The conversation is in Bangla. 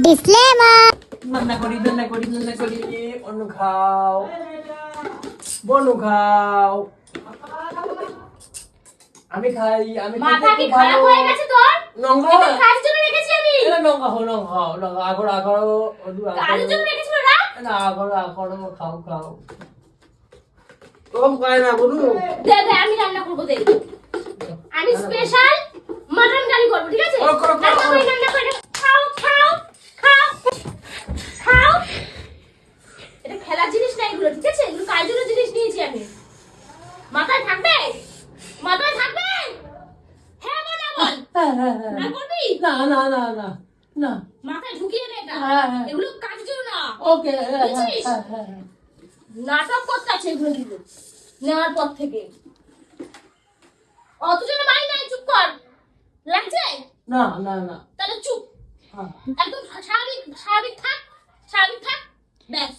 ডিসক্লেমার। রান্না করি অন্য খাও বনু খাও। আমি খাই মাথা কি খারাপ হয়ে গেছে তোর? নঙ্গা এটা কাজের জন্য রেখেছি আমি। এটা নঙ্গা আগর কাজের জন্য রেখেছি না? না আগর খাও কম খায় না বনু। দে আমি রান্না করব দে। আমি স্পেশাল মটন কারি করব, ঠিক আছে? করো। রান্না করে খাও। এটা খেলার জিনিস না এগুলো, ঠিক আছে? এগুলো কাজের জন্য জিনিস নিয়েছি আমি। মাথায় থাকবে? হ্যাঁ বল না বল। না করবি? না মাথায় ঢুকিয়ে নে এটা। হ্যাঁ। এগুলো কাজের জন্য না। ওকে বুঝছিস? নাটক করতে আছে এগুলো কিন্তু নেওয়ার পর থেকে। অত জন্য মারি নাই, চুপ কর। লাগছে? না তাহলে চুপ। একদম স্বাভাবিক থাক। ব্যাস।